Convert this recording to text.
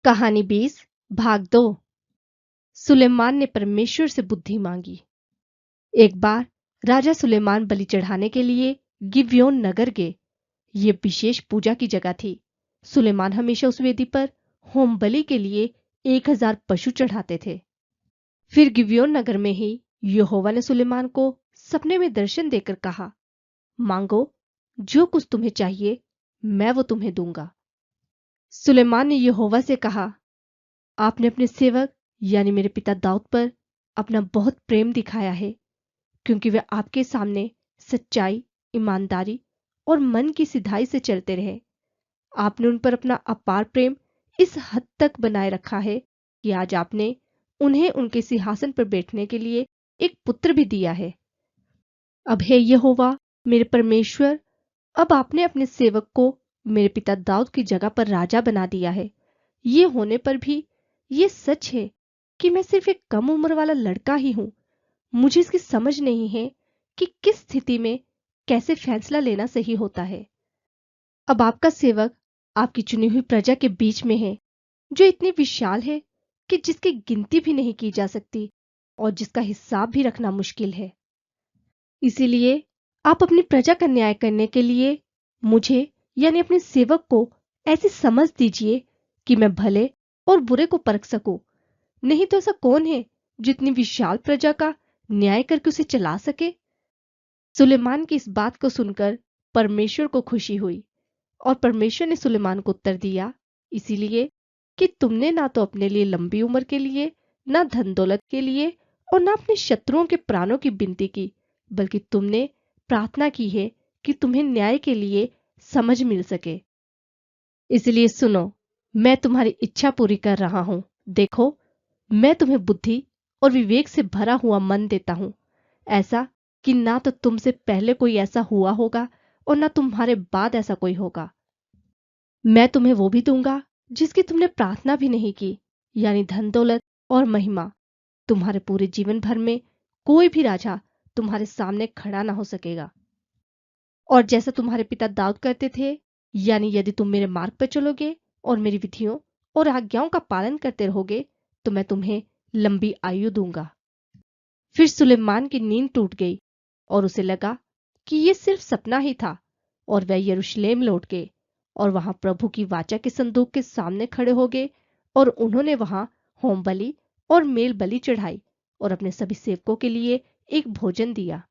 कहानी 20 भाग 2। सुलेमान ने परमेश्वर से बुद्धि मांगी। एक बार राजा सुलेमान बलि चढ़ाने के लिए गिब्योन नगर गए। ये विशेष पूजा की जगह थी। सुलेमान हमेशा उस वेदी पर होम बलि के लिए 1000 पशु चढ़ाते थे। फिर गिब्योन नगर में ही यहोवा ने सुलेमान को सपने में दर्शन देकर कहा, मांगो, जो कुछ तुम्हें चाहिए मैं वो तुम्हें दूंगा। सुलेमान ने यहोवा से कहा, आपने अपने सेवक यानी मेरे पिता दाऊद पर अपना बहुत प्रेम दिखाया है, क्योंकि वे आपके सामने सच्चाई, ईमानदारी और मन की सिधाई से चलते रहे। आपने उन पर अपना अपार प्रेम इस हद तक बनाए रखा है कि आज आपने उन्हें उनके सिंहासन पर बैठने के लिए एक पुत्र भी दिया है। अब हे यहोवा मेरे परमेश्वर, अब आपने अपने सेवक को मेरे पिता दाऊद की जगह पर राजा बना दिया है। ये होने पर भी ये सच है कि मैं सिर्फ एक कम उम्र वाला लड़का ही हूं। मुझे इसकी समझ नहीं है कि किस स्थिति में कैसे फैसला लेना सही होता है। अब आपका सेवक आपकी चुनी हुई प्रजा के बीच में है, जो इतनी विशाल है कि जिसकी गिनती भी नहीं की जा सकती और जिसका हिसाब भी रखना मुश्किल है। इसीलिए आप अपनी प्रजा का न्याय करने के लिए मुझे यानी अपने सेवक को ऐसी समझ दीजिए कि मैं भले और बुरे को परख सकूं। नहीं तो ऐसा कौन है जो इतनी विशाल प्रजा का न्याय करके उसे चला सके। सुलेमान की इस बात को सुनकर परमेश्वर को खुशी हुई और परमेश्वर ने सुलेमान को उत्तर दिया, इसीलिए कि तुमने ना तो अपने लिए लंबी उम्र के लिए, ना धन दौलत के लिए और ना अपने शत्रुओं के प्राणों की विनती की, बल्कि तुमने प्रार्थना की है कि तुम्हें न्याय के लिए समझ मिल सके। इसलिए सुनो, मैं तुम्हारी इच्छा पूरी कर रहा हूं। देखो, मैं तुम्हें बुद्धि और विवेक से भरा हुआ मन देता हूं, ऐसा कि ना तो तुमसे पहले कोई ऐसा हुआ होगा और ना तुम्हारे बाद ऐसा कोई होगा। मैं तुम्हें वो भी दूंगा जिसकी तुमने प्रार्थना भी नहीं की, यानी धन दौलत और महिमा। तुम्हारे पूरे जीवन भर में कोई भी राजा तुम्हारे सामने खड़ा ना हो सकेगा। और जैसा तुम्हारे पिता दाऊद करते थे, यानी यदि तुम मेरे मार्ग पर चलोगे और मेरी विधियों और आज्ञाओं का पालन करते रहोगे, तो मैं तुम्हें लंबी आयु दूंगा। फिर सुलेमान की नींद टूट गई और उसे लगा कि ये सिर्फ सपना ही था, और वह यरूशलेम लौट गए और वहां प्रभु की वाचा के संदूक के सामने खड़े हो गए। और उन्होंने वहां होम बलि और मेल बलि चढ़ाई और अपने सभी सेवकों के लिए एक भोजन दिया।